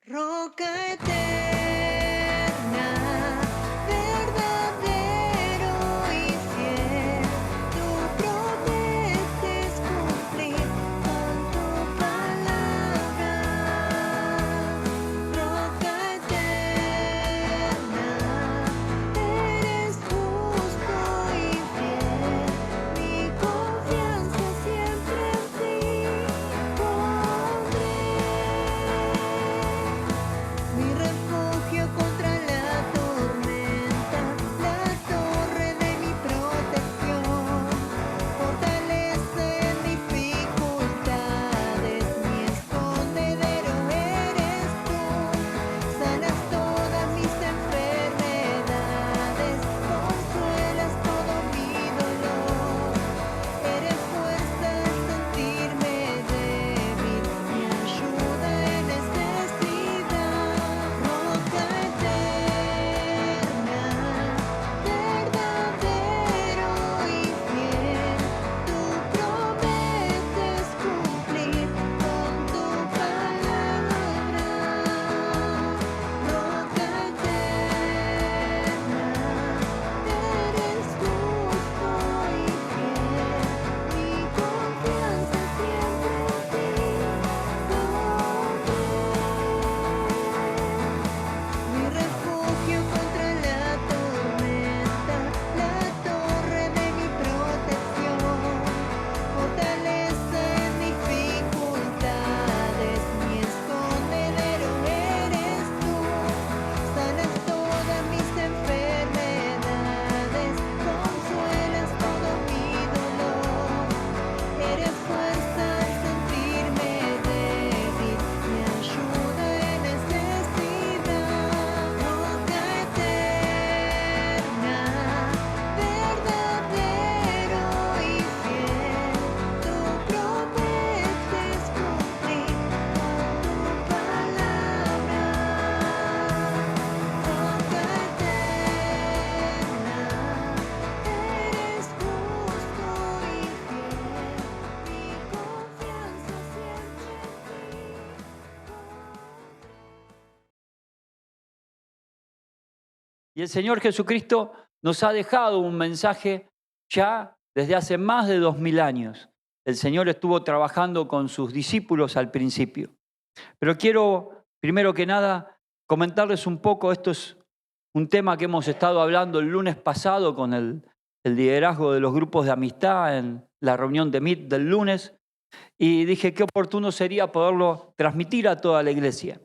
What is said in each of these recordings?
Roca eterna, verdadero y fiel, tú prometes cumplir con tu palabra. Roca eterna, eres justo y fiel, mi confianza siempre en ti pondré. Mi refugio contra la tormenta, la torre de mi protección, fortaleza en dificultades, mi escondedero eres tú, sanas todas mis enfermedades, consuelas todo mi dolor, eres fuerza al sentirme débil, mi ayuda en necesidad. Roca eterna, verdadero y fiel, tú prometes cumplir con tu palabra. Roca eterna, eres justo y fiel, mi confianza siempre en ti pondré. Mi refugio contra la tormenta, la torre de mi protección, fortaleza en dificultades, mi escondedero eres tú, sanas todas mis enfermedades, consuelas todo mi dolor, eres fuerza al sentirme débil, mi ayuda en necesidad. Roca eterna, verdadero y fiel, tú prometes cumplir con tu palabra. Roca eterna, eres justo y fiel, mi confianza siempre en ti pondré. Y el Señor Jesucristo nos ha dejado un mensaje ya desde hace más de 2000 años. El Señor estuvo trabajando con sus discípulos al principio. Pero quiero, primero que nada, comentarles un poco, esto es un tema que hemos estado hablando el lunes pasado con el liderazgo de los grupos de amistad en la reunión de Meet del lunes, y dije qué oportuno sería poderlo transmitir a toda la iglesia.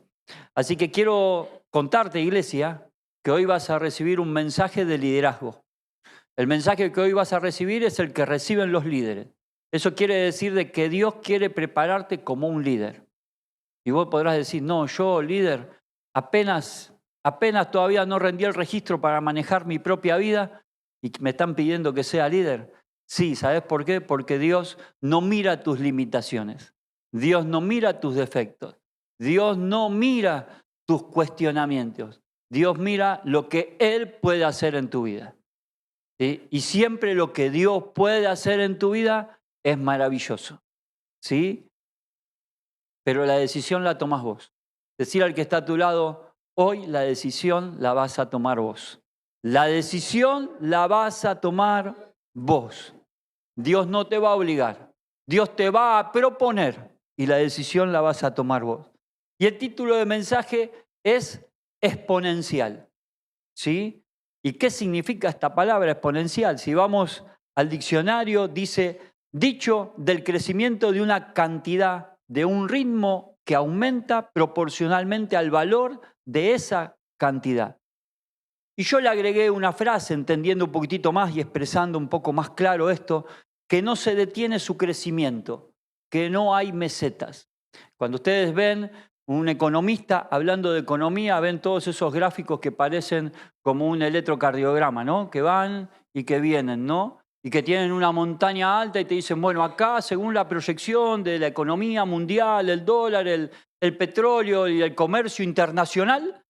Así que quiero contarte, iglesia, que hoy vas a recibir un mensaje de liderazgo. El mensaje que hoy vas a recibir es el que reciben los líderes. Eso quiere decir de que Dios quiere prepararte como un líder. Y vos podrás decir, no, yo líder, apenas todavía no rendí el registro para manejar mi propia vida y me están pidiendo que sea líder. Sí, ¿sabes por qué? Porque Dios no mira tus limitaciones. Dios no mira tus defectos. Dios no mira tus cuestionamientos. Dios mira lo que Él puede hacer en tu vida. ¿Sí? Y siempre lo que Dios puede hacer en tu vida es maravilloso. ¿Sí? Pero la decisión la tomás vos. Decir al que está a tu lado, hoy la decisión la vas a tomar vos. La decisión la vas a tomar vos. Dios no te va a obligar. Dios te va a proponer y la decisión la vas a tomar vos. Y el título de mensaje es exponencial. ¿Sí? ¿Y qué significa esta palabra exponencial? Si vamos al diccionario, dice dicho del crecimiento de una cantidad, de un ritmo que aumenta proporcionalmente al valor de esa cantidad. Y yo le agregué una frase, entendiendo un poquitito más y expresando un poco más claro esto, que no se detiene su crecimiento, que no hay mesetas. Cuando ustedes ven un economista hablando de economía, ven todos esos gráficos que parecen como un electrocardiograma, ¿no? Que van y que vienen, ¿no? Y que tienen una montaña alta y te dicen, bueno, acá según la proyección de la economía mundial, el dólar, el petróleo y el comercio internacional,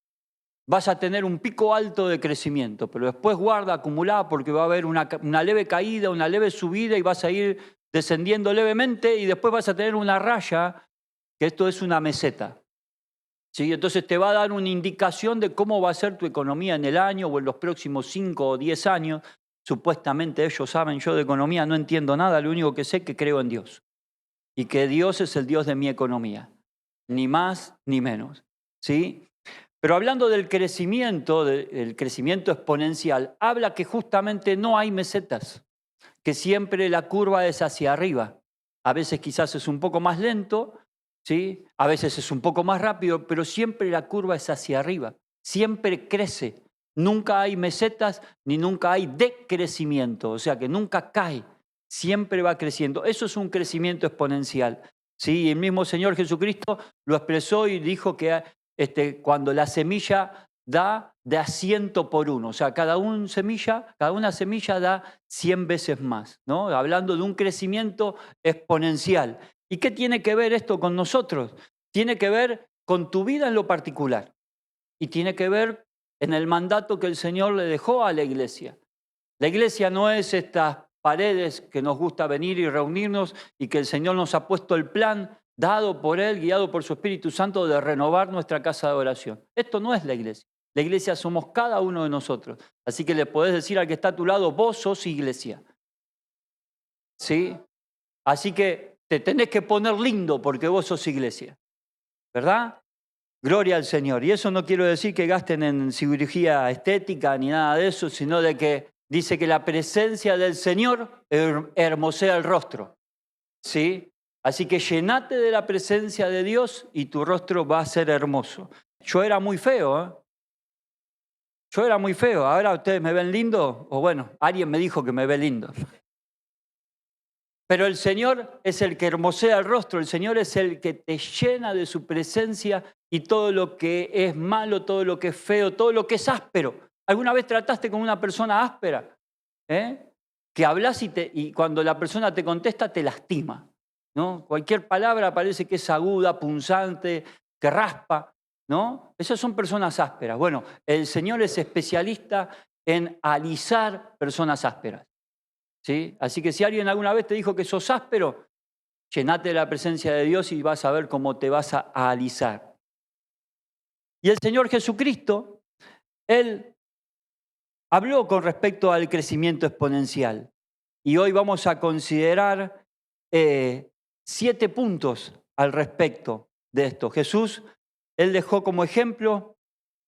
vas a tener un pico alto de crecimiento, pero después guarda acumulada porque va a haber una leve caída, una leve subida y vas a ir descendiendo levemente y después vas a tener una raya, que esto es una meseta. ¿Sí? Entonces te va a dar una indicación de cómo va a ser tu economía en el año o en los próximos 5 o 10 años. Supuestamente ellos saben, yo de economía no entiendo nada, lo único que sé es que creo en Dios y que Dios es el Dios de mi economía, ni más ni menos. ¿Sí? Pero hablando del crecimiento, del crecimiento exponencial, habla que justamente no hay mesetas, que siempre la curva es hacia arriba. A veces quizás es un poco más lento, ¿sí? A veces es un poco más rápido, pero siempre la curva es hacia arriba, siempre crece. Nunca hay mesetas ni nunca hay decrecimiento, o sea que nunca cae, siempre va creciendo. Eso es un crecimiento exponencial. ¿Sí? Y el mismo Señor Jesucristo lo expresó y dijo que cuando la semilla da de a 100 por 1, o sea, cada una semilla da 100 veces más, ¿no? Hablando de un crecimiento exponencial. ¿Y qué tiene que ver esto con nosotros? Tiene que ver con tu vida en lo particular y tiene que ver en el mandato que el Señor le dejó a la iglesia. La iglesia no es estas paredes que nos gusta venir y reunirnos y que el Señor nos ha puesto el plan dado por Él, guiado por su Espíritu Santo, de renovar nuestra casa de oración. Esto no es la iglesia. La iglesia somos cada uno de nosotros. Así que le podés decir al que está a tu lado, vos sos iglesia. ¿Sí? Así que te tenés que poner lindo porque vos sos iglesia. ¿Verdad? Gloria al Señor. Y eso no quiero decir que gasten en cirugía estética ni nada de eso, sino de que dice que la presencia del Señor hermosea el rostro. ¿Sí? Así que llenate de la presencia de Dios y tu rostro va a ser hermoso. Yo era muy feo, ¿eh? Yo era muy feo. ¿Ahora ustedes me ven lindo? O bueno, alguien me dijo que me ve lindo. Pero el Señor es el que hermosea el rostro, el Señor es el que te llena de su presencia y todo lo que es malo, todo lo que es feo, todo lo que es áspero. ¿Alguna vez trataste con una persona áspera? Que hablas y cuando la persona te contesta te lastima, ¿no? Cualquier palabra parece que es aguda, punzante, que raspa, ¿no? Esas son personas ásperas. Bueno, el Señor es especialista en alisar personas ásperas. ¿Sí? Así que si alguien alguna vez te dijo que sos áspero, llenate de la presencia de Dios y vas a ver cómo te vas a alisar. Y el Señor Jesucristo, Él habló con respecto al crecimiento exponencial. Y hoy vamos a considerar 7 puntos al respecto de esto. Jesús, Él dejó como ejemplo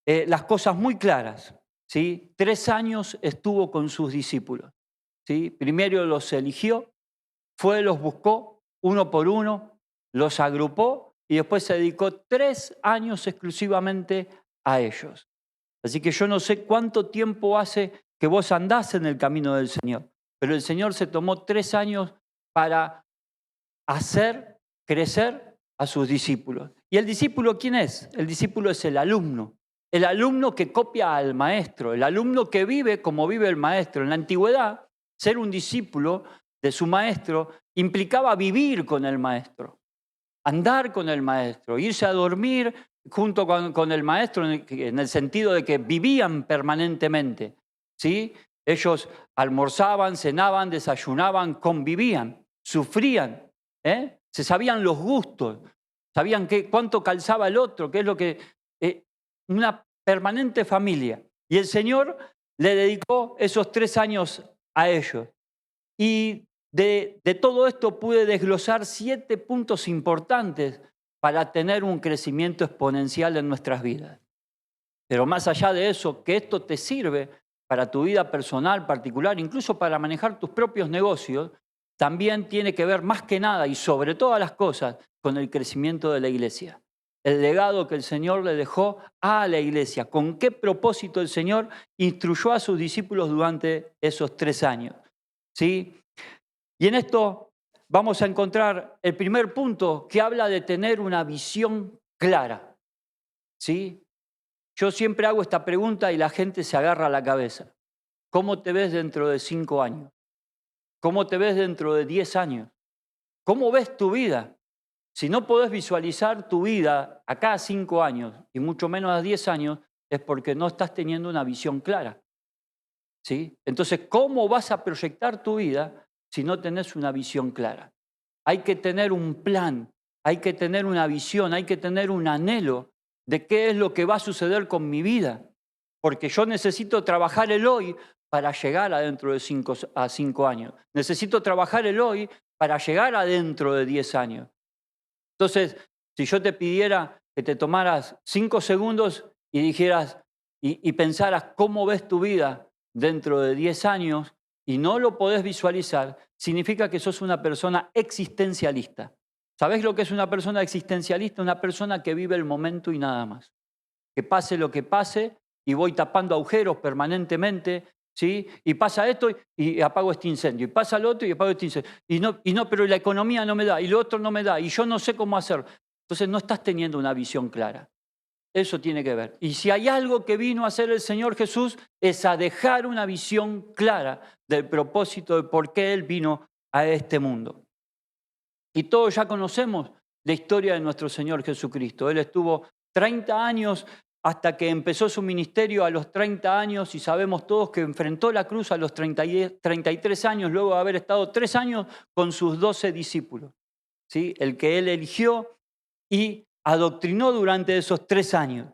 las cosas muy claras. ¿Sí? 3 años estuvo con sus discípulos. ¿Sí? Primero los eligió, los buscó uno por uno, los agrupó y después se dedicó 3 años exclusivamente a ellos. Así que yo no sé cuánto tiempo hace que vos andás en el camino del Señor, pero el Señor se tomó 3 años para hacer crecer a sus discípulos. ¿Y el discípulo quién es? El discípulo es el alumno que copia al maestro, el alumno que vive como vive el maestro. En la antigüedad, ser un discípulo de su maestro implicaba vivir con el maestro, andar con el maestro, irse a dormir junto con el maestro en el sentido de que vivían permanentemente. ¿Sí? Ellos almorzaban, cenaban, desayunaban, convivían, sufrían, se sabían los gustos, sabían cuánto calzaba el otro, qué es lo que... una permanente familia. Y el Señor le dedicó esos 3 años a ellos. Y de todo esto pude desglosar 7 puntos importantes para tener un crecimiento exponencial en nuestras vidas. Pero más allá de eso, que esto te sirve para tu vida personal, particular, incluso para manejar tus propios negocios, también tiene que ver más que nada y sobre todas las cosas con el crecimiento de la iglesia. El legado que el Señor le dejó a la iglesia. ¿Con qué propósito el Señor instruyó a sus discípulos durante esos 3 años? ¿Sí? Y en esto vamos a encontrar el primer punto que habla de tener una visión clara. ¿Sí? Yo siempre hago esta pregunta y la gente se agarra a la cabeza. ¿Cómo te ves dentro de 5 años? ¿Cómo te ves dentro de 10 años? ¿Cómo ves tu vida? Si no podés visualizar tu vida acá a 5 años y mucho menos a 10 años, es porque no estás teniendo una visión clara. ¿Sí? Entonces, ¿cómo vas a proyectar tu vida si no tenés una visión clara? Hay que tener un plan, hay que tener una visión, hay que tener un anhelo de qué es lo que va a suceder con mi vida, porque yo necesito trabajar el hoy para llegar a dentro de 5 años. Necesito trabajar el hoy para llegar a dentro de 10 años. Entonces, si yo te pidiera que te tomaras 5 segundos y dijeras y pensaras cómo ves tu vida dentro de 10 años y no lo podés visualizar, significa que sos una persona existencialista. ¿Sabés lo que es una persona existencialista? Una persona que vive el momento y nada más. Que pase lo que pase y voy tapando agujeros permanentemente, ¿sí? Y pasa esto y apago este incendio, y pasa lo otro y apago este incendio. Pero la economía no me da, y lo otro no me da, y yo no sé cómo hacer. Entonces no estás teniendo una visión clara. Eso tiene que ver. Y si hay algo que vino a hacer el Señor Jesús, es a dejar una visión clara del propósito de por qué Él vino a este mundo. Y todos ya conocemos la historia de nuestro Señor Jesucristo. Él estuvo 30 años hasta que empezó su ministerio a los 30 años y sabemos todos que enfrentó la cruz a los 33 años, luego de haber estado 3 años con sus 12 discípulos, ¿sí? El que Él eligió y adoctrinó durante esos 3 años.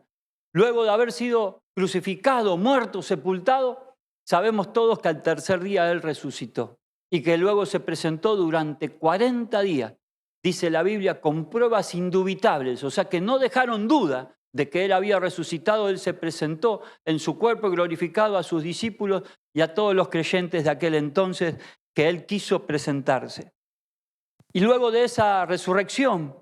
Luego de haber sido crucificado, muerto, sepultado, sabemos todos que al tercer día Él resucitó y que luego se presentó durante 40 días, dice la Biblia, con pruebas indubitables, o sea que no dejaron duda de que Él había resucitado. Él se presentó en su cuerpo glorificado a sus discípulos y a todos los creyentes de aquel entonces que Él quiso presentarse. Y luego de esa resurrección,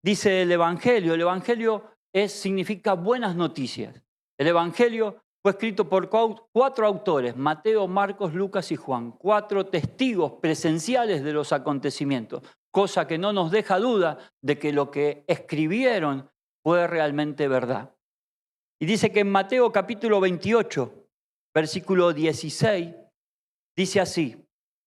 dice el Evangelio significa buenas noticias. El Evangelio fue escrito por 4 autores, Mateo, Marcos, Lucas y Juan, 4 testigos presenciales de los acontecimientos, cosa que no nos deja duda de que lo que escribieron fue realmente verdad. Y dice que en Mateo capítulo 28, versículo 16, dice así: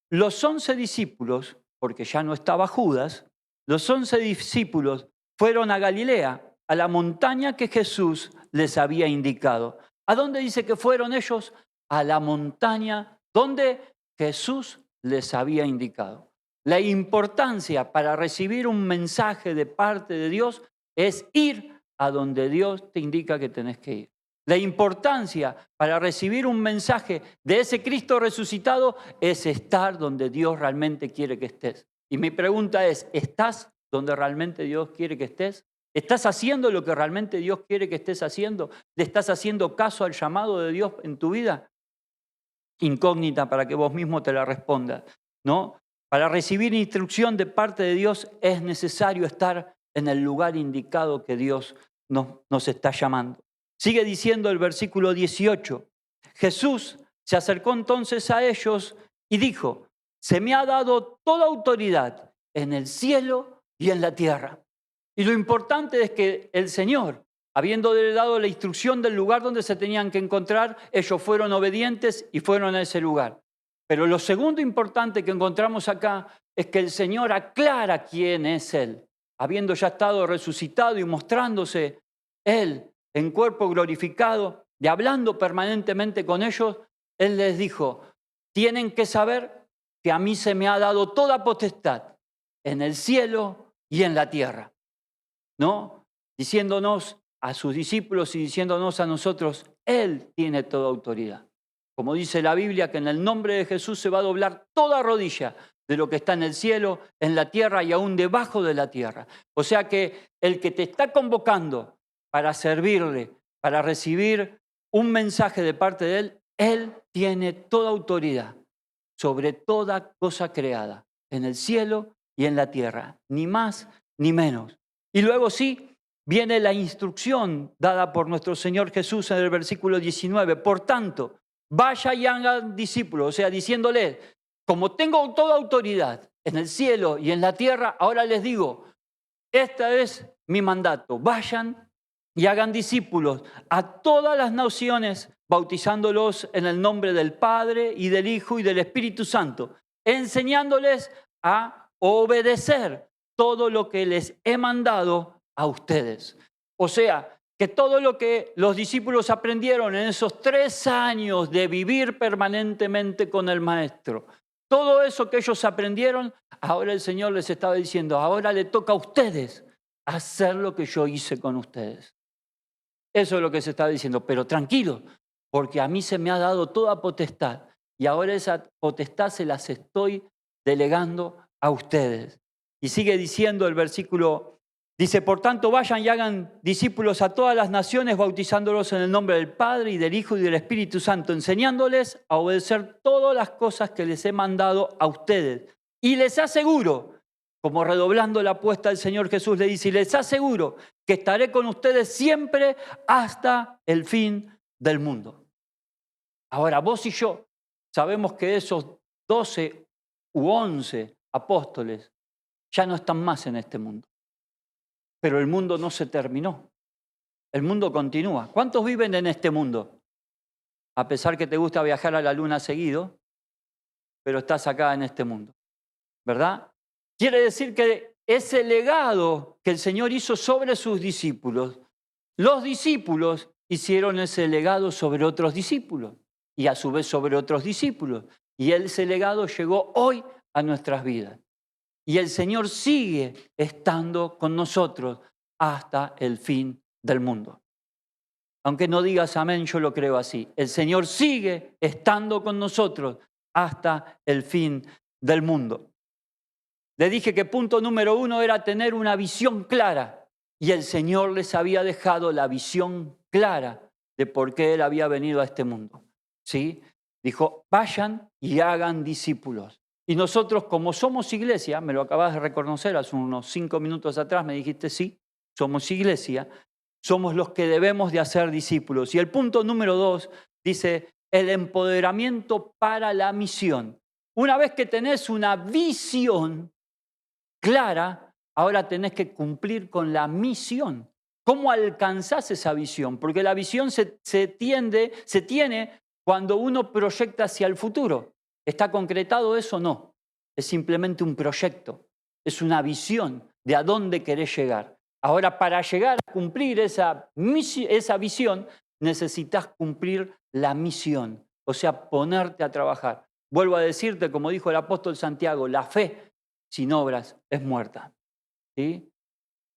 los 11 discípulos, porque ya no estaba Judas, los 11 discípulos fueron a Galilea, a la montaña que Jesús les había indicado. ¿A dónde dice que fueron ellos? A la montaña donde Jesús les había indicado. La importancia para recibir un mensaje de parte de Dios es ir a donde Dios te indica que tenés que ir. La importancia para recibir un mensaje de ese Cristo resucitado es estar donde Dios realmente quiere que estés. Y mi pregunta es, ¿estás donde realmente Dios quiere que estés? ¿Estás haciendo lo que realmente Dios quiere que estés haciendo? ¿Le estás haciendo caso al llamado de Dios en tu vida? Incógnita para que vos mismo te la respondas, ¿no? Para recibir instrucción de parte de Dios es necesario estar en el lugar indicado que Dios nos está llamando. Sigue diciendo el versículo 18. Jesús se acercó entonces a ellos y dijo: se me ha dado toda autoridad en el cielo y en la tierra. Y lo importante es que el Señor, habiéndole dado la instrucción del lugar donde se tenían que encontrar, ellos fueron obedientes y fueron a ese lugar. Pero lo segundo importante que encontramos acá es que el Señor aclara quién es Él. Habiendo ya estado resucitado y mostrándose Él en cuerpo glorificado y hablando permanentemente con ellos, Él les dijo: tienen que saber que a mí se me ha dado toda potestad en el cielo y en la tierra, ¿no? Diciéndonos a sus discípulos y diciéndonos a nosotros, Él tiene toda autoridad. Como dice la Biblia, que en el nombre de Jesús se va a doblar toda rodilla de lo que está en el cielo, en la tierra y aún debajo de la tierra. O sea que el que te está convocando para servirle, para recibir un mensaje de parte de Él, Él tiene toda autoridad sobre toda cosa creada, en el cielo y en la tierra, ni más ni menos. Y luego sí, viene la instrucción dada por nuestro Señor Jesús en el versículo 19. Por tanto, vaya y hagan discípulos, o sea, diciéndole, como tengo toda autoridad en el cielo y en la tierra, ahora les digo, este es mi mandato, vayan y hagan discípulos a todas las naciones, bautizándolos en el nombre del Padre y del Hijo y del Espíritu Santo, enseñándoles a obedecer todo lo que les he mandado a ustedes. O sea, que todo lo que los discípulos aprendieron en esos 3 años de vivir permanentemente con el Maestro, todo eso que ellos aprendieron, ahora el Señor les estaba diciendo, ahora le toca a ustedes hacer lo que yo hice con ustedes. Eso es lo que se está diciendo. Pero tranquilo, porque a mí se me ha dado toda potestad y ahora esa potestad se las estoy delegando a ustedes. Y sigue diciendo el versículo, dice, por tanto vayan y hagan discípulos a todas las naciones, bautizándolos en el nombre del Padre y del Hijo y del Espíritu Santo, enseñándoles a obedecer todas las cosas que les he mandado a ustedes. Y les aseguro, como redoblando la apuesta del Señor Jesús le dice, y les aseguro que estaré con ustedes siempre hasta el fin del mundo. Ahora, vos y yo sabemos que esos 12 u 11 apóstoles ya no están más en este mundo. Pero el mundo no se terminó. El mundo continúa. ¿Cuántos viven en este mundo? A pesar que te gusta viajar a la luna seguido, pero estás acá en este mundo, ¿verdad? Quiere decir que ese legado que el Señor hizo sobre sus discípulos, los discípulos hicieron ese legado sobre otros discípulos y a su vez sobre otros discípulos. Y ese legado llegó hoy a nuestras vidas. Y el Señor sigue estando con nosotros hasta el fin del mundo. Aunque no digas amén, yo lo creo así. El Señor sigue estando con nosotros hasta el fin del mundo. Le dije que punto número 1 era tener una visión clara. Y el Señor les había dejado la visión clara de por qué Él había venido a este mundo. ¿Sí? Dijo, vayan y hagan discípulos. Y nosotros, como somos iglesia, me lo acabas de reconocer hace unos 5 minutos atrás, me dijiste, sí, somos iglesia, somos los que debemos de hacer discípulos. Y el punto número 2 dice, el empoderamiento para la misión. Una vez que tenés una visión clara, ahora tenés que cumplir con la misión. ¿Cómo alcanzás esa visión? Porque la visión se tiene cuando uno proyecta hacia el futuro. ¿Está concretado eso? No. Es simplemente un proyecto. Es una visión de a dónde querés llegar. Ahora, para llegar a cumplir esa visión, necesitas cumplir la misión. O sea, ponerte a trabajar. Vuelvo a decirte, como dijo el apóstol Santiago, la fe sin obras es muerta. ¿Sí?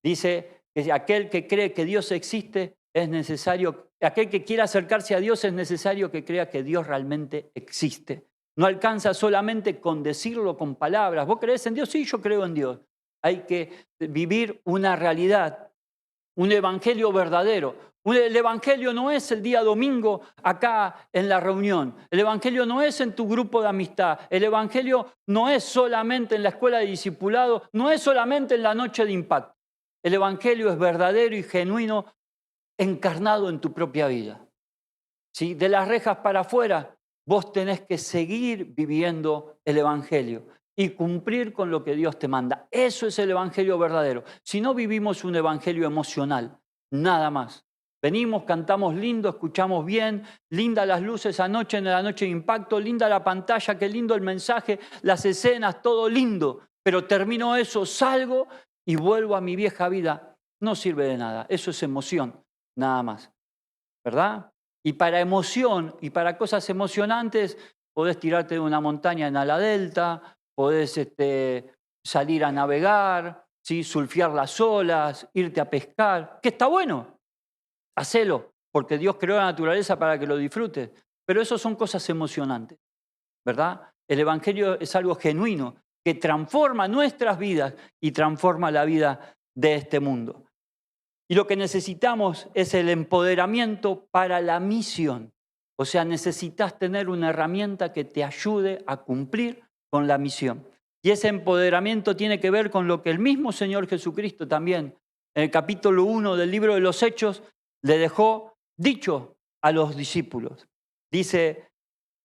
Dice que aquel que cree que Dios existe es necesario, aquel que quiera acercarse a Dios es necesario que crea que Dios realmente existe. No alcanza solamente con decirlo con palabras. ¿Vos creés en Dios? Sí, yo creo en Dios. Hay que vivir una realidad, un evangelio verdadero. El evangelio no es el día domingo acá en la reunión. El evangelio no es en tu grupo de amistad. El evangelio no es solamente en la escuela de discipulado, no es solamente en la noche de impacto. El evangelio es verdadero y genuino, encarnado en tu propia vida. ¿Sí? De las rejas para afuera, vos tenés que seguir viviendo el evangelio y cumplir con lo que Dios te manda. Eso es el evangelio verdadero. Si no vivimos un evangelio emocional, nada más. Venimos, cantamos lindo, escuchamos bien, linda las luces anoche en la noche de impacto, linda la pantalla, qué lindo el mensaje, las escenas, todo lindo. Pero termino eso, salgo y vuelvo a mi vieja vida. No sirve de nada. Eso es emoción, nada más. ¿Verdad? Y para emoción y para cosas emocionantes, podés tirarte de una montaña en ala delta, podés salir a navegar, ¿sí? Surfear las olas, irte a pescar, que está bueno, hacelo, porque Dios creó la naturaleza para que lo disfrutes. Pero eso son cosas emocionantes, ¿verdad? El evangelio es algo genuino que transforma nuestras vidas y transforma la vida de este mundo. Y lo que necesitamos es el empoderamiento para la misión. O sea, necesitas tener una herramienta que te ayude a cumplir con la misión. Y ese empoderamiento tiene que ver con lo que el mismo Señor Jesucristo también, en el capítulo 1 del libro de los Hechos, le dejó dicho a los discípulos. Dice,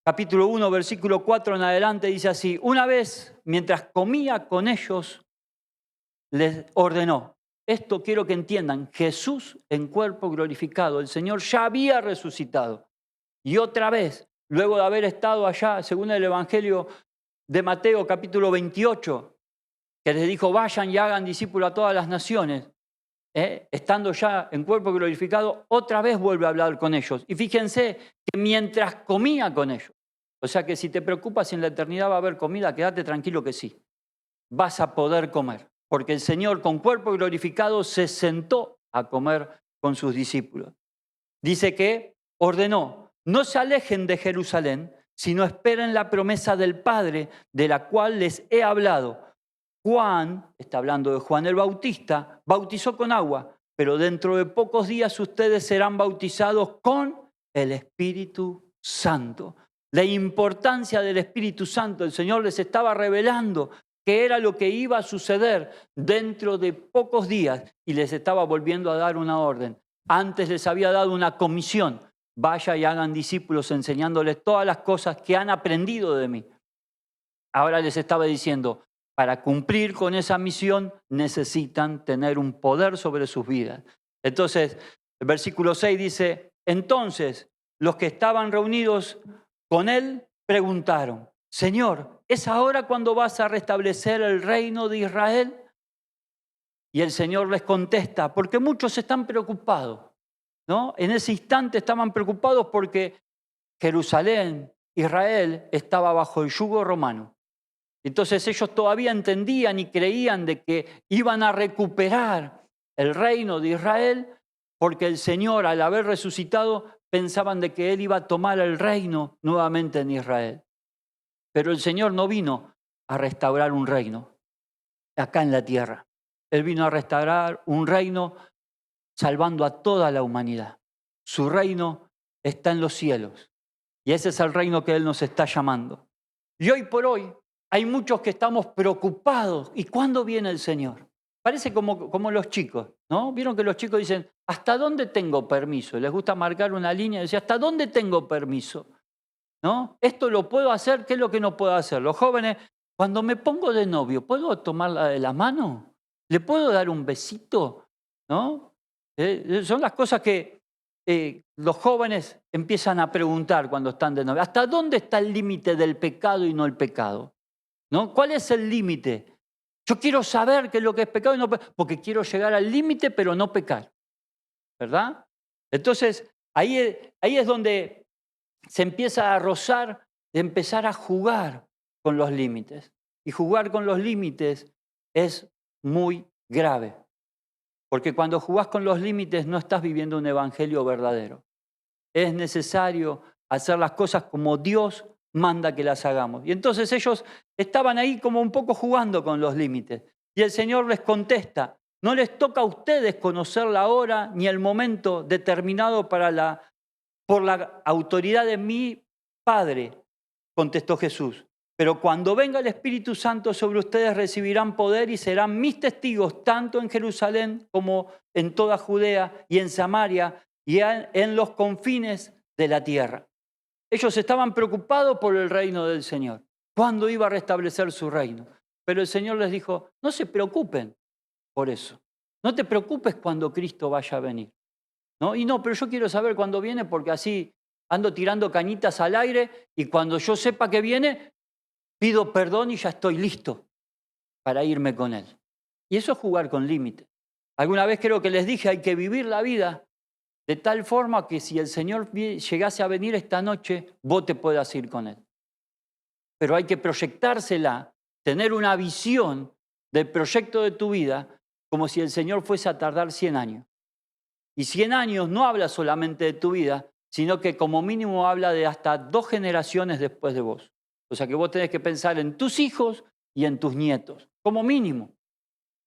capítulo 1, versículo 4 en adelante, dice así, una vez, mientras comía con ellos, les ordenó. Esto quiero que entiendan, Jesús en cuerpo glorificado, el Señor ya había resucitado. Y otra vez, luego de haber estado allá, según el Evangelio de Mateo capítulo 28, que les dijo, vayan y hagan discípulos a todas las naciones, estando ya en cuerpo glorificado, otra vez vuelve a hablar con ellos. Y fíjense que mientras comía con ellos, o sea que si te preocupas si en la eternidad va a haber comida, quédate tranquilo que sí, vas a poder comer. Porque el Señor con cuerpo glorificado se sentó a comer con sus discípulos. dice que ordenó, no se alejen de Jerusalén, sino esperen la promesa del Padre, de la cual les he hablado. Juan, está hablando de Juan el Bautista, bautizó con agua, pero dentro de pocos días ustedes serán bautizados con el Espíritu Santo. La importancia del Espíritu Santo, el Señor les estaba revelando qué era lo que iba a suceder dentro de pocos días y les estaba volviendo a dar una orden. Antes les había dado una comisión, vaya y hagan discípulos enseñándoles todas las cosas que han aprendido de mí. Ahora les estaba diciendo, para cumplir con esa misión necesitan tener un poder sobre sus vidas. Entonces, el versículo 6 dice, entonces los que estaban reunidos con él preguntaron, Señor, ¿es ahora cuando vas a restablecer el reino de Israel? Y el Señor les contesta, porque muchos están preocupados, ¿no? En ese instante estaban preocupados porque Jerusalén, Israel, estaba bajo el yugo romano. Entonces ellos todavía entendían y creían de que iban a recuperar el reino de Israel porque el Señor, al haber resucitado, pensaban de que Él iba a tomar el reino nuevamente en Israel. Pero el Señor no vino a restaurar un reino acá en la tierra. Él vino a restaurar un reino salvando a toda la humanidad. Su reino está en los cielos y ese es el reino que Él nos está llamando. Y hoy por hoy hay muchos que estamos preocupados. ¿Y cuándo viene el Señor? Parece como los chicos, ¿no? Vieron que los chicos dicen, ¿hasta dónde tengo permiso? Les gusta marcar una línea y decir, ¿hasta dónde tengo permiso? ¿No? ¿Esto lo puedo hacer? ¿Qué es lo que no puedo hacer? Los jóvenes, cuando me pongo de novio, ¿puedo tomarla de la mano? ¿Le puedo dar un besito? ¿No? Son las cosas que los jóvenes empiezan a preguntar cuando están de novio. ¿Hasta dónde está el límite del pecado y no el pecado? ¿No? ¿Cuál es el límite? Yo quiero saber qué es lo que es pecado y no pecado, porque quiero llegar al límite pero no pecar, ¿verdad? Entonces, ahí es donde se empieza a rozar de empezar a jugar con los límites. Y jugar con los límites es muy grave, porque cuando jugás con los límites no estás viviendo un evangelio verdadero. Es necesario hacer las cosas como Dios manda que las hagamos. Y entonces ellos estaban ahí como un poco jugando con los límites. Y el Señor les contesta, no les toca a ustedes conocer la hora ni el momento determinado por la autoridad de mi Padre, contestó Jesús. Pero cuando venga el Espíritu Santo sobre ustedes recibirán poder y serán mis testigos tanto en Jerusalén como en toda Judea y en Samaria y en los confines de la tierra. Ellos estaban preocupados por el reino del Señor. ¿Cuándo iba a restablecer su reino? Pero el Señor les dijo, no se preocupen por eso. No te preocupes cuando Cristo vaya a venir. ¿No? Y no, pero yo quiero saber cuándo viene porque así ando tirando cañitas al aire y cuando yo sepa que viene, pido perdón y ya estoy listo para irme con Él. Y eso es jugar con límites. Alguna vez creo que les dije, hay que vivir la vida de tal forma que si el Señor llegase a venir esta noche, vos te puedas ir con Él. Pero hay que proyectársela, tener una visión del proyecto de tu vida como si el Señor fuese a tardar 100 años. Y 100 años no habla solamente de tu vida, sino que como mínimo habla de hasta 2 generaciones después de vos. O sea que vos tenés que pensar en tus hijos y en tus nietos, como mínimo.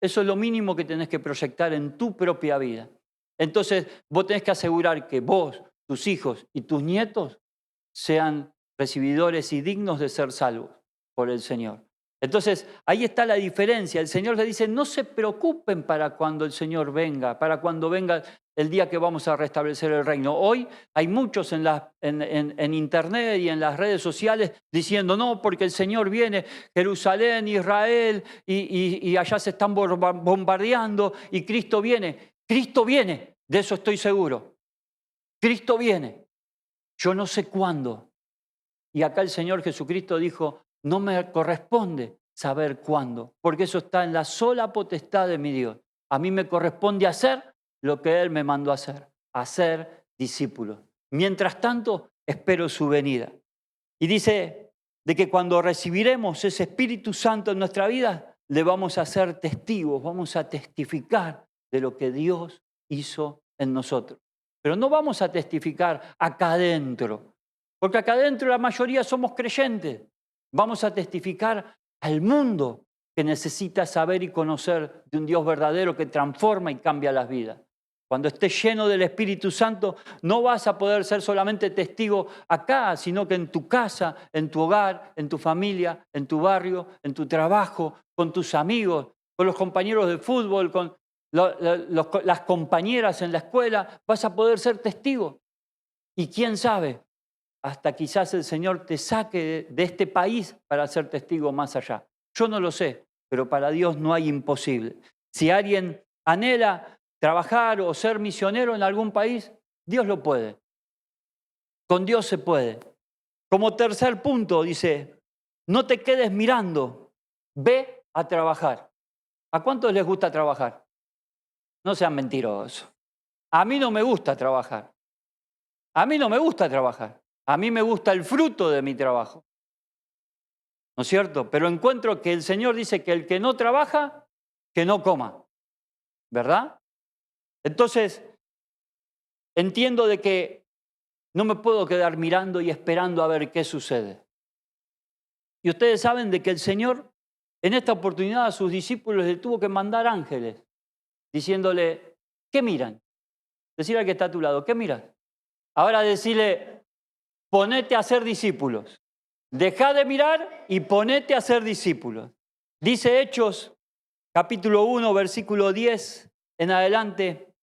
Eso es lo mínimo que tenés que proyectar en tu propia vida. Entonces, vos tenés que asegurar que vos, tus hijos y tus nietos sean recibidores y dignos de ser salvos por el Señor. Entonces, ahí está la diferencia. El Señor le dice, no se preocupen para cuando el Señor venga, para cuando venga el día que vamos a restablecer el reino. Hoy hay muchos en internet y en las redes sociales diciendo, no, porque el Señor viene, Jerusalén, Israel, y allá se están bombardeando, y Cristo viene. Cristo viene, de eso estoy seguro. Cristo viene. Yo no sé cuándo. Y acá el Señor Jesucristo dijo, no me corresponde saber cuándo, porque eso está en la sola potestad de mi Dios. A mí me corresponde hacer lo que Él me mandó a hacer discípulos. Mientras tanto, espero su venida. Y dice de que cuando recibiremos ese Espíritu Santo en nuestra vida, le vamos a ser testigos, vamos a testificar de lo que Dios hizo en nosotros. pero no vamos a testificar acá adentro, porque acá adentro la mayoría somos creyentes. Vamos a testificar al mundo que necesita saber y conocer de un Dios verdadero que transforma y cambia las vidas. Cuando estés lleno del Espíritu Santo, no vas a poder ser solamente testigo acá, sino que en tu casa, en tu hogar, en tu familia, en tu barrio, en tu trabajo, con tus amigos, con los compañeros de fútbol, con las compañeras en la escuela, vas a poder ser testigo. Y quién sabe, hasta quizás el Señor te saque de este país para ser testigo más allá. Yo no lo sé, pero para Dios no hay imposible. Si alguien anhela trabajar o ser misionero en algún país, Dios lo puede. Con Dios se puede. Como tercer punto, dice, no te quedes mirando, ve a trabajar. ¿A cuántos les gusta trabajar? No sean mentirosos. A mí no me gusta trabajar. A mí no me gusta trabajar. A mí me gusta el fruto de mi trabajo. ¿No es cierto? Pero encuentro que el Señor dice que el que no trabaja, que no coma. ¿Verdad? Entonces, entiendo de que no me puedo quedar mirando y esperando a ver qué sucede. Y ustedes saben de que el Señor, en esta oportunidad, a sus discípulos le tuvo que mandar ángeles, diciéndole, ¿qué miran? Decirle al que está a tu lado, ¿qué miras? Ahora decirle, ponete a ser discípulos. Deja de mirar y ponete a ser discípulos. Dice Hechos, capítulo 1, versículo 10 en adelante.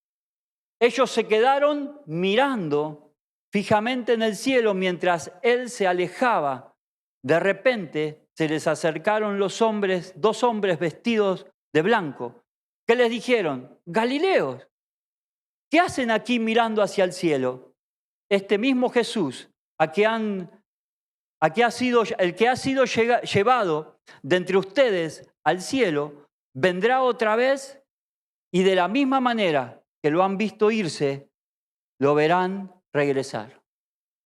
Ellos se quedaron mirando fijamente en el cielo mientras él se alejaba. De repente se les acercaron dos hombres vestidos de blanco. ¿Qué les dijeron? Galileos, ¿qué hacen aquí mirando hacia el cielo? Este mismo Jesús, el que ha sido llevado de entre ustedes al cielo, vendrá otra vez y de la misma manera que lo han visto irse, lo verán regresar.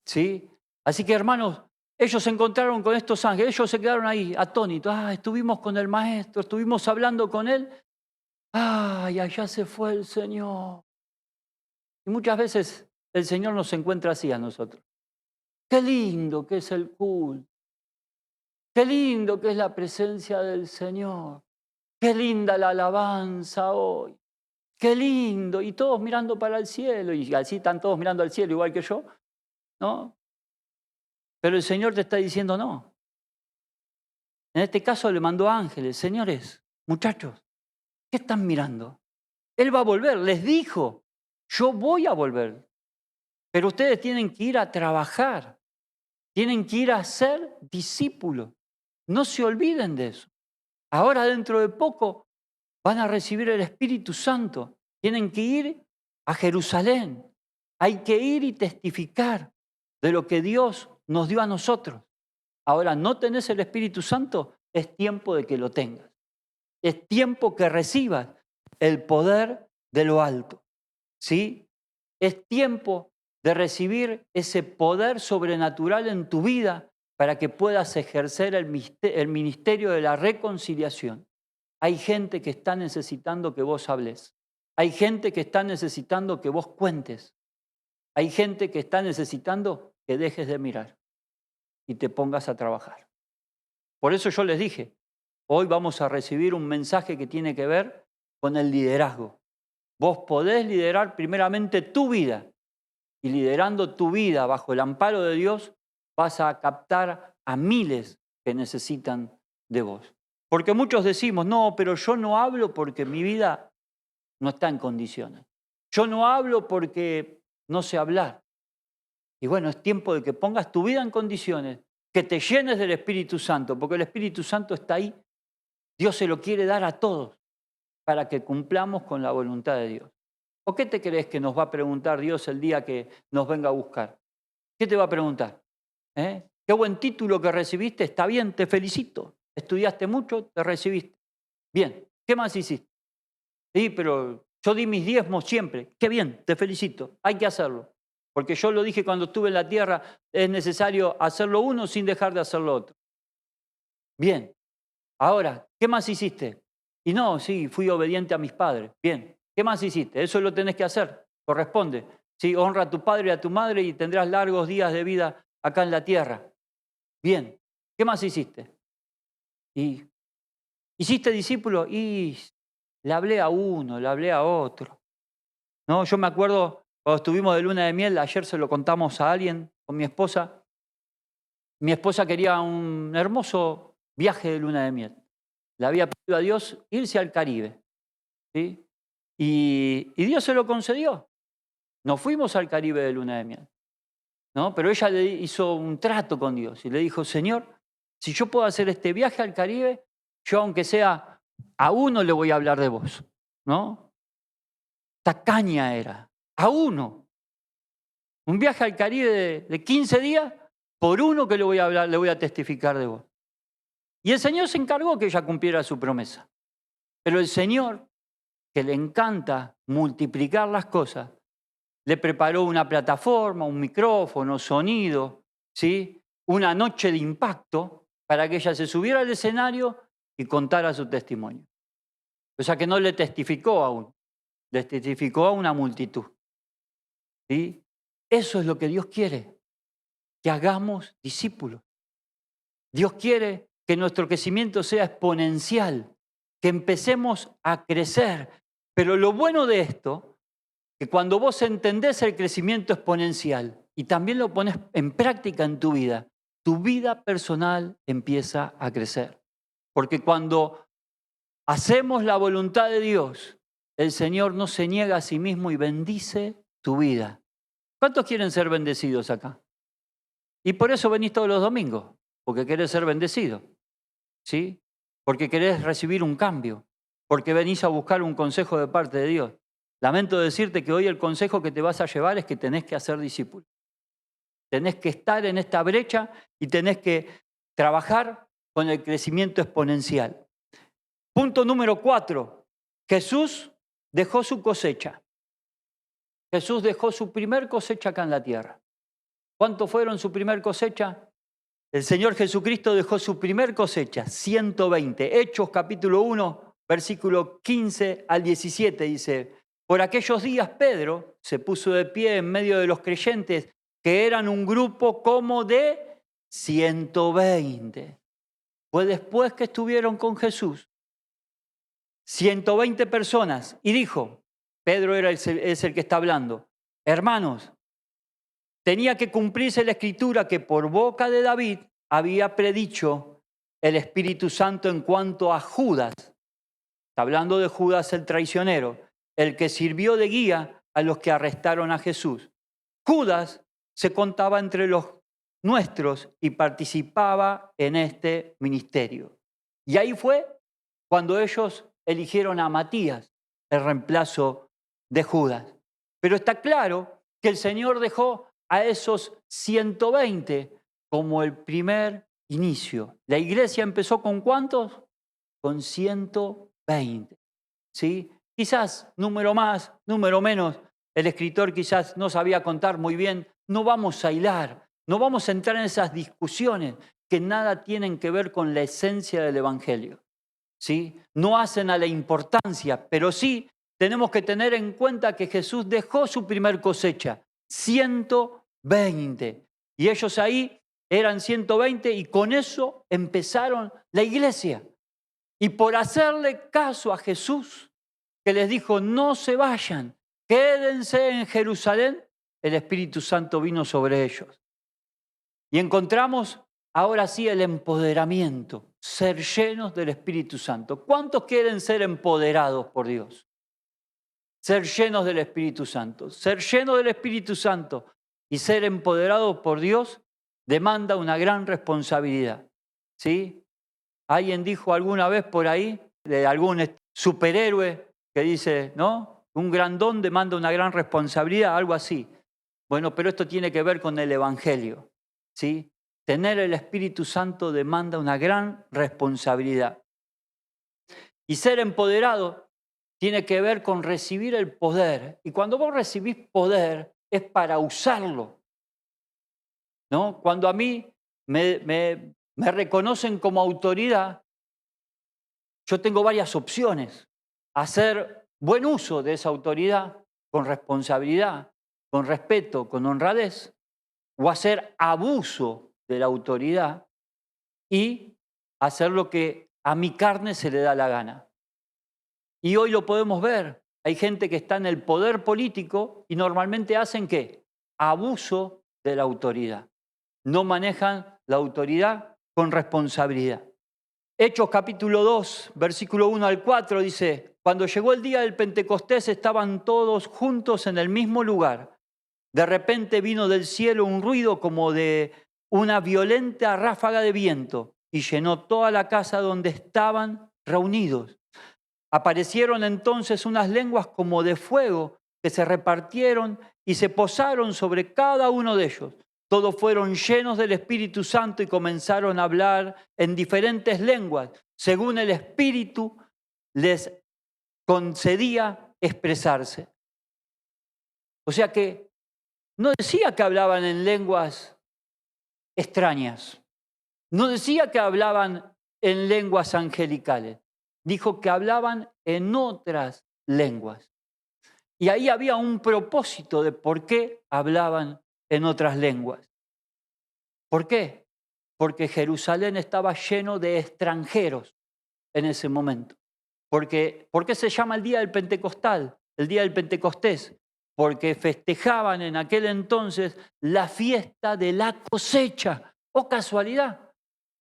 ¿Sí? Así que, hermanos, ellos se encontraron con estos ángeles, ellos se quedaron ahí atónitos. Estuvimos con el maestro, estuvimos hablando con él. Y allá se fue el Señor. Y muchas veces el Señor nos encuentra así a nosotros. Qué lindo que es el culto. Qué lindo que es la presencia del Señor. Qué linda la alabanza hoy. Qué lindo. Y todos mirando para el cielo. Y así están todos mirando al cielo igual que yo. ¿No? Pero el Señor te está diciendo no. En este caso le mandó ángeles. Señores, muchachos, ¿qué están mirando? Él va a volver. Les dijo, yo voy a volver. Pero ustedes tienen que ir a trabajar. Tienen que ir a ser discípulos. No se olviden de eso. Ahora dentro de poco van a recibir el Espíritu Santo. Tienen que ir a Jerusalén. Hay que ir y testificar de lo que Dios nos dio a nosotros. Ahora, ¿no tenés el Espíritu Santo? Es tiempo de que lo tengas. Es tiempo que recibas el poder de lo alto. ¿Sí? Es tiempo de recibir ese poder sobrenatural en tu vida para que puedas ejercer el ministerio de la reconciliación. Hay gente que está necesitando que vos hables. Hay gente que está necesitando que vos cuentes. Hay gente que está necesitando que dejes de mirar y te pongas a trabajar. Por eso yo les dije, hoy vamos a recibir un mensaje que tiene que ver con el liderazgo. Vos podés liderar primeramente tu vida y liderando tu vida bajo el amparo de Dios vas a captar a miles que necesitan de vos. Porque muchos decimos, no, pero yo no hablo porque mi vida no está en condiciones. Yo no hablo porque no sé hablar. Y bueno, es tiempo de que pongas tu vida en condiciones, que te llenes del Espíritu Santo, porque el Espíritu Santo está ahí. Dios se lo quiere dar a todos para que cumplamos con la voluntad de Dios. ¿O qué te crees que nos va a preguntar Dios el día que nos venga a buscar? ¿Qué te va a preguntar? ¿Qué buen título que recibiste? Está bien, te felicito. Estudiaste mucho, te recibiste. Bien, ¿qué más hiciste? Sí, pero yo di mis diezmos siempre. Qué bien, te felicito. Hay que hacerlo. Porque yo lo dije cuando estuve en la tierra, es necesario hacerlo uno sin dejar de hacerlo otro. Bien, ahora, ¿qué más hiciste? Y no, sí, fui obediente a mis padres. Bien, ¿qué más hiciste? Eso lo tenés que hacer, corresponde. ¿sí? Honra a tu padre y a tu madre y tendrás largos días de vida acá en la tierra. Bien, ¿qué más hiciste? Y hiciste discípulo y le hablé a uno, le hablé a otro. ¿No? Yo me acuerdo cuando estuvimos de luna de miel, ayer se lo contamos a alguien con mi esposa. Mi esposa quería un hermoso viaje de luna de miel. Le había pedido a Dios irse al Caribe, ¿sí? Y Dios se lo concedió. Nos fuimos al Caribe de luna de miel, ¿no? Pero ella le hizo un trato con Dios y le dijo, Señor, si yo puedo hacer este viaje al Caribe, yo aunque sea a uno le voy a hablar de vos, ¿no? Tacaña era, a uno. Un viaje al Caribe de 15 días por uno que le voy a hablar, le voy a testificar de vos. Y el Señor se encargó que ella cumpliera su promesa. Pero el Señor, que le encanta multiplicar las cosas, le preparó una plataforma, un micrófono, sonido, ¿sí? Una noche de impacto para que ella se subiera al escenario y contara su testimonio. O sea que no le testificó a uno, le testificó a una multitud. ¿Sí? Eso es lo que Dios quiere, que hagamos discípulos. Dios quiere que nuestro crecimiento sea exponencial, que empecemos a crecer. Pero lo bueno de esto, que cuando vos entendés el crecimiento exponencial y también lo pones en práctica en tu vida personal empieza a crecer. Porque cuando hacemos la voluntad de Dios, el Señor no se niega a sí mismo y bendice tu vida. ¿Cuántos quieren ser bendecidos acá? Y por eso venís todos los domingos, porque querés ser bendecido, ¿sí? Porque querés recibir un cambio, porque venís a buscar un consejo de parte de Dios. Lamento decirte que hoy el consejo que te vas a llevar es que tenés que hacer discípulos. Tenés que estar en esta brecha y tenés que trabajar con el crecimiento exponencial. Punto número 4. Jesús dejó su cosecha. Jesús dejó su primer cosecha acá en la tierra. ¿Cuántos fueron su primer cosecha? El Señor Jesucristo dejó su primer cosecha, 120. Hechos capítulo 1, versículo 15 al 17 dice, por aquellos días Pedro se puso de pie en medio de los creyentes, que eran un grupo como de 120. Fue después que estuvieron con Jesús, 120 personas, y dijo, Pedro es el que está hablando, hermanos, tenía que cumplirse la escritura que por boca de David había predicho el Espíritu Santo en cuanto a Judas. Está hablando de Judas el traicionero, el que sirvió de guía a los que arrestaron a Jesús. Judas se contaba entre los nuestros y participaba en este ministerio. Y ahí fue cuando ellos eligieron a Matías, el reemplazo de Judas. Pero está claro que el Señor dejó a esos 120 como el primer inicio. La iglesia empezó ¿con cuántos? Con 120. ¿Sí? Quizás número más, número menos, el escritor quizás no sabía contar muy bien. No vamos a hilar, no vamos a entrar en esas discusiones que nada tienen que ver con la esencia del Evangelio. ¿Sí? No hacen a la importancia, pero sí tenemos que tener en cuenta que Jesús dejó su primer cosecha, 120. Y ellos ahí eran 120 y con eso empezaron la iglesia. Y por hacerle caso a Jesús, que les dijo, no se vayan, quédense en Jerusalén, el Espíritu Santo vino sobre ellos. Y encontramos ahora sí el empoderamiento, ser llenos del Espíritu Santo. ¿Cuántos quieren ser empoderados por Dios? Ser llenos del Espíritu Santo. Ser lleno del Espíritu Santo y ser empoderados por Dios demanda una gran responsabilidad. ¿Sí? Alguien dijo alguna vez por ahí, de algún superhéroe que dice, ¿no? Un gran don demanda una gran responsabilidad, algo así. Bueno, pero esto tiene que ver con el Evangelio, ¿sí? Tener el Espíritu Santo demanda una gran responsabilidad. Y ser empoderado tiene que ver con recibir el poder. Y cuando vos recibís poder es para usarlo, ¿no? Cuando a mí me reconocen como autoridad, yo tengo varias opciones. Hacer buen uso de esa autoridad con responsabilidad con respeto, con honradez, o hacer abuso de la autoridad y hacer lo que a mi carne se le da la gana. Y hoy lo podemos ver. Hay gente que está en el poder político y normalmente hacen ¿qué? Abuso de la autoridad. No manejan la autoridad con responsabilidad. Hechos capítulo 2, versículo 1 al 4 dice, cuando llegó el día del Pentecostés estaban todos juntos en el mismo lugar. De repente vino del cielo un ruido como de una violenta ráfaga de viento y llenó toda la casa donde estaban reunidos. Aparecieron entonces unas lenguas como de fuego que se repartieron y se posaron sobre cada uno de ellos. Todos fueron llenos del Espíritu Santo y comenzaron a hablar en diferentes lenguas, según el Espíritu les concedía expresarse. O sea que no decía que hablaban en lenguas extrañas, no decía que hablaban en lenguas angelicales, dijo que hablaban en otras lenguas. Y ahí había un propósito de por qué hablaban en otras lenguas. ¿Por qué? Porque Jerusalén estaba lleno de extranjeros en ese momento. ¿Por qué se llama el día del Pentecostal, el día del Pentecostés? Porque festejaban en aquel entonces la fiesta de la cosecha. ¡Oh, casualidad!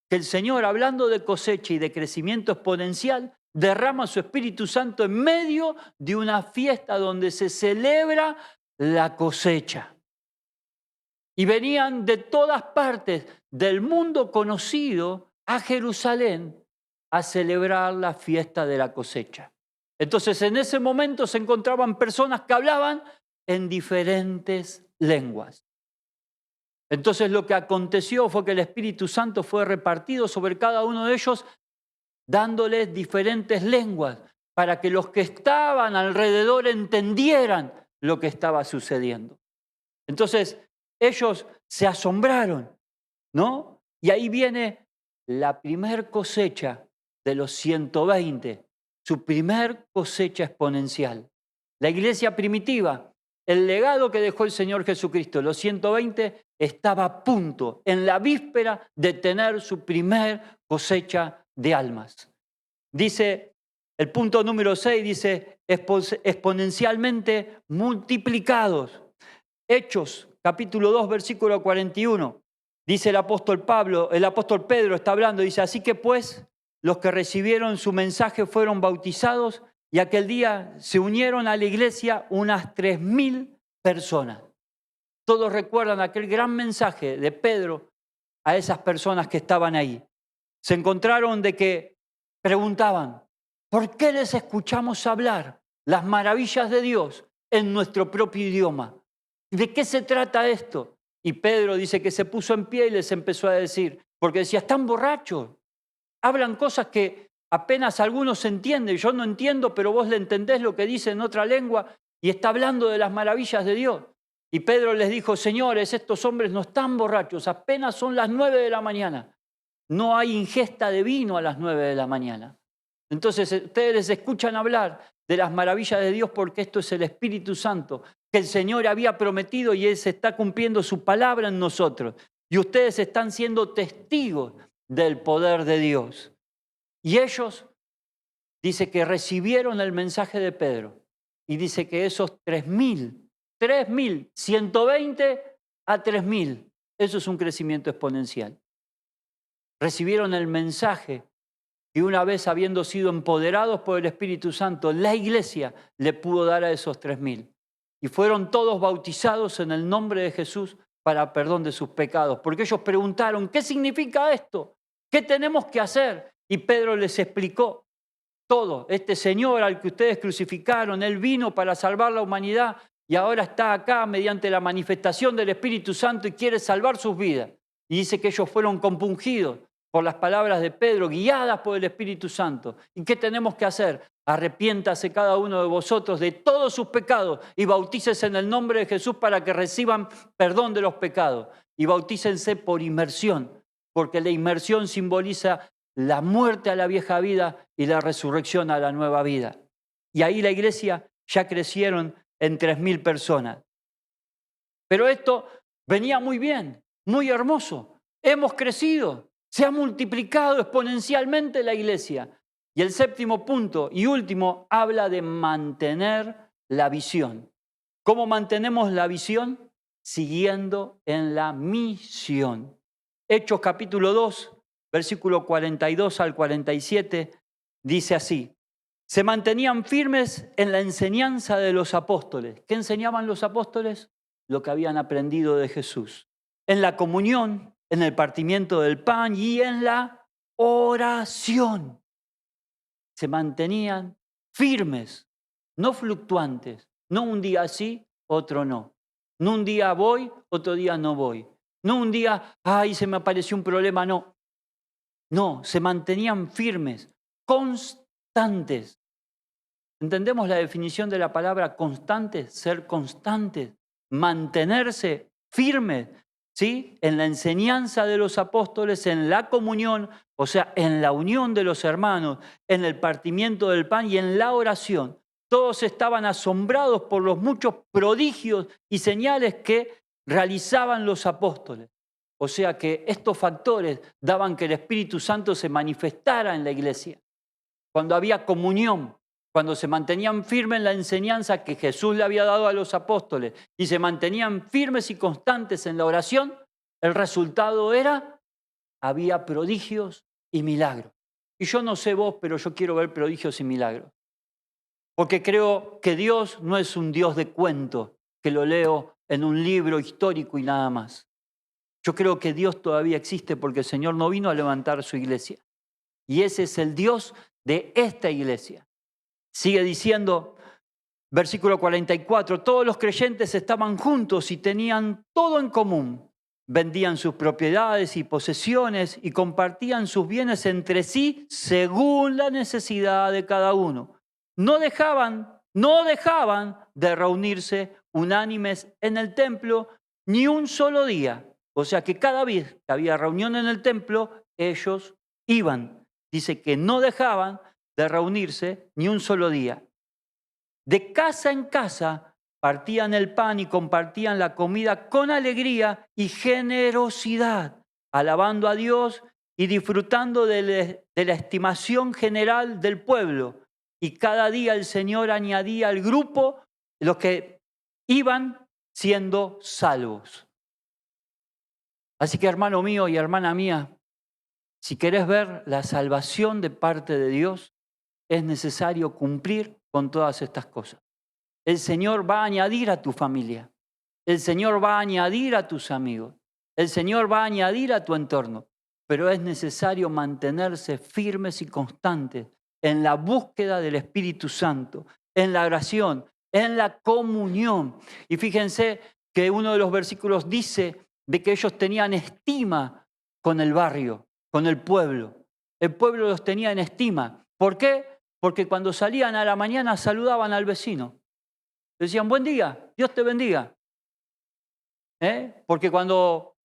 Que el Señor, hablando de cosecha y de crecimiento exponencial, derrama su Espíritu Santo en medio de una fiesta donde se celebra la cosecha. Y venían de todas partes del mundo conocido a Jerusalén a celebrar la fiesta de la cosecha. Entonces, en ese momento se encontraban personas que hablaban en diferentes lenguas. Entonces, lo que aconteció fue que el Espíritu Santo fue repartido sobre cada uno de ellos, dándoles diferentes lenguas para que los que estaban alrededor entendieran lo que estaba sucediendo. Entonces, ellos se asombraron, ¿no? Y ahí viene la primer cosecha de los 120, su primer cosecha exponencial. La iglesia primitiva, el legado que dejó el Señor Jesucristo, los 120, estaba a punto, en la víspera, de tener su primer cosecha de almas. Dice, el punto número 6 dice, exponencialmente multiplicados. Hechos, capítulo 2, versículo 41. Dice el apóstol Pedro está hablando, dice, así que pues los que recibieron su mensaje fueron bautizados y aquel día se unieron a la iglesia unas 3.000 personas. Todos recuerdan aquel gran mensaje de Pedro a esas personas que estaban ahí. Se encontraron de que preguntaban, ¿por qué les escuchamos hablar las maravillas de Dios en nuestro propio idioma? ¿De qué se trata esto? Y Pedro dice que se puso en pie y les empezó a decir, porque decía, están borrachos, hablan cosas que apenas algunos entienden, yo no entiendo, pero vos le entendés lo que dice en otra lengua y está hablando de las maravillas de Dios. Y Pedro les dijo, señores, estos hombres no están borrachos, apenas son las 9 de la mañana. No hay ingesta de vino a las 9 de la mañana. Entonces ustedes les escuchan hablar de las maravillas de Dios porque esto es el Espíritu Santo que el Señor había prometido y Él se está cumpliendo su palabra en nosotros. Y ustedes están siendo testigos del poder de Dios. Y ellos, dice que recibieron el mensaje de Pedro. Y dice que esos 3.000, 120 a 3.000, eso es un crecimiento exponencial. Recibieron el mensaje y una vez habiendo sido empoderados por el Espíritu Santo, la iglesia le pudo dar a esos 3.000. Y fueron todos bautizados en el nombre de Jesús para perdón de sus pecados. Porque ellos preguntaron, ¿qué significa esto? ¿Qué tenemos que hacer? Y Pedro les explicó todo. Este Señor al que ustedes crucificaron, Él vino para salvar la humanidad y ahora está acá mediante la manifestación del Espíritu Santo y quiere salvar sus vidas. Y dice que ellos fueron compungidos por las palabras de Pedro, guiadas por el Espíritu Santo. ¿Y qué tenemos que hacer? Arrepiéntase cada uno de vosotros de todos sus pecados y bautícese en el nombre de Jesús para que reciban perdón de los pecados. Y bautícense por inmersión, porque la inmersión simboliza la muerte a la vieja vida y la resurrección a la nueva vida. Y ahí la iglesia ya crecieron en 3.000 personas. Pero esto venía muy bien, muy hermoso. Hemos crecido, se ha multiplicado exponencialmente la iglesia. Y el séptimo punto y último habla de mantener la visión. ¿Cómo mantenemos la visión? Siguiendo en la misión. Hechos capítulo 2, versículo 42 al 47, dice así: se mantenían firmes en la enseñanza de los apóstoles. ¿Qué enseñaban los apóstoles? Lo que habían aprendido de Jesús. En la comunión, en el partimiento del pan y en la oración. Se mantenían firmes, no fluctuantes, no un día sí, otro no. No un día voy, otro día no voy. No un día, ay, se me apareció un problema, no. No, se mantenían firmes, constantes. ¿Entendemos la definición de la palabra constante? Ser constantes, mantenerse firmes, ¿sí? En la enseñanza de los apóstoles, en la comunión, o sea, en la unión de los hermanos, en el partimiento del pan y en la oración. Todos estaban asombrados por los muchos prodigios y señales que realizaban los apóstoles. O sea que estos factores daban que el Espíritu Santo se manifestara en la iglesia. Cuando había comunión, cuando se mantenían firmes en la enseñanza que Jesús le había dado a los apóstoles y se mantenían firmes y constantes en la oración, el resultado era, había prodigios y milagros. Y yo no sé vos, pero yo quiero ver prodigios y milagros. Porque creo que Dios no es un Dios de cuento, que lo leo en un libro histórico y nada más. Yo creo que Dios todavía existe porque el Señor no vino a levantar su iglesia. Y ese es el Dios de esta iglesia. Sigue diciendo, versículo 44, todos los creyentes estaban juntos y tenían todo en común. Vendían sus propiedades y posesiones y compartían sus bienes entre sí según la necesidad de cada uno. No dejaban de reunirse unánimes en el templo ni un solo día. O sea que cada vez que había reunión en el templo, ellos iban. Dice que no dejaban de reunirse ni un solo día. De casa en casa partían el pan y compartían la comida con alegría y generosidad, alabando a Dios y disfrutando de la estimación general del pueblo. Y cada día el Señor añadía al grupo los que iban siendo salvos. Así que, hermano mío y hermana mía, si querés ver la salvación de parte de Dios, es necesario cumplir con todas estas cosas. El Señor va a añadir a tu familia. El Señor va a añadir a tus amigos. El Señor va a añadir a tu entorno. Pero es necesario mantenerse firmes y constantes en la búsqueda del Espíritu Santo, en la oración, en la comunión. Y fíjense que uno de los versículos dice de que ellos tenían estima con el barrio, con el pueblo. El pueblo los tenía en estima. ¿Por qué? Porque cuando salían a la mañana saludaban al vecino. Decían, buen día, Dios te bendiga. Porque cuando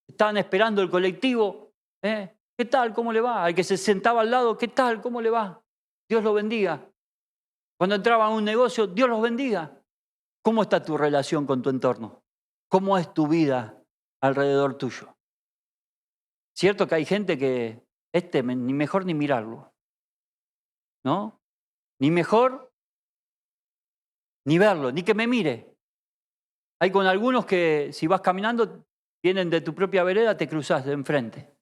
estaban esperando el colectivo, ¿qué tal? ¿Cómo le va? Al que se sentaba al lado, ¿qué tal? ¿Cómo le va? Dios lo bendiga. Cuando entraban a un negocio, Dios los bendiga. ¿Cómo está tu relación con tu entorno? ¿Cómo es tu vida alrededor tuyo? Cierto que hay gente que ni mejor ni mirarlo, ¿no? Ni mejor ni verlo, ni que me mire. Hay con algunos que si vas caminando, vienen de tu propia vereda, te cruzás de enfrente.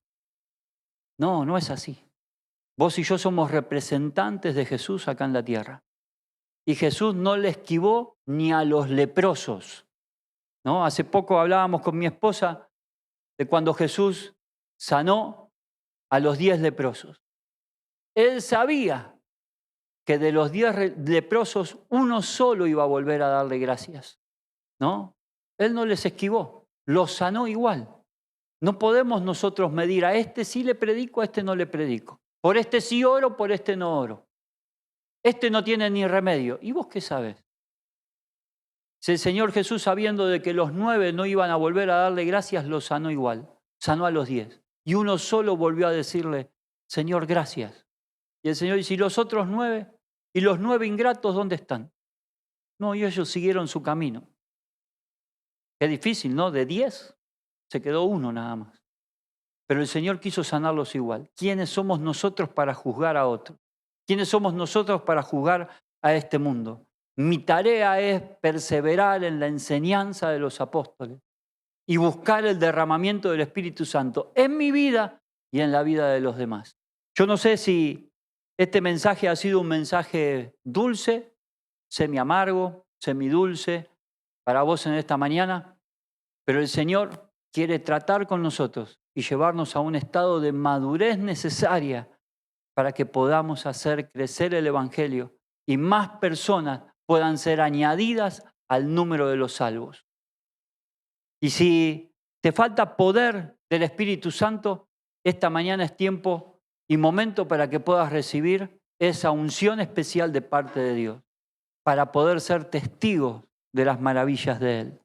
No, no es así. Vos y yo somos representantes de Jesús acá en la tierra. Y Jesús no le esquivó ni a los leprosos, ¿no? Hace poco hablábamos con mi esposa de cuando Jesús sanó a los 10 leprosos. Él sabía que de los 10 leprosos, uno solo iba a volver a darle gracias, ¿no? Él no les esquivó, los sanó igual. No podemos nosotros medir a este sí le predico, a este no le predico. Por este sí oro, por este no oro. Este no tiene ni remedio. ¿Y vos qué sabés? Si el Señor Jesús, sabiendo de que los 9 no iban a volver a darle gracias, los sanó igual. Sanó a los 10. Y uno solo volvió a decirle, Señor, gracias. Y el Señor dice, ¿y los otros 9? ¿Y los 9 ingratos dónde están? No, y ellos siguieron su camino. Qué difícil, ¿no? De 10 se quedó uno nada más. Pero el Señor quiso sanarlos igual. ¿Quiénes somos nosotros para juzgar a otros? ¿Quiénes somos nosotros para juzgar a este mundo? Mi tarea es perseverar en la enseñanza de los apóstoles y buscar el derramamiento del Espíritu Santo en mi vida y en la vida de los demás. Yo no sé si este mensaje ha sido un mensaje dulce, semi amargo, semi dulce para vos en esta mañana, pero el Señor quiere tratar con nosotros y llevarnos a un estado de madurez necesaria para que podamos hacer crecer el Evangelio y más personas puedan ser añadidas al número de los salvos. Y si te falta poder del Espíritu Santo, esta mañana es tiempo y momento para que puedas recibir esa unción especial de parte de Dios, para poder ser testigos de las maravillas de Él.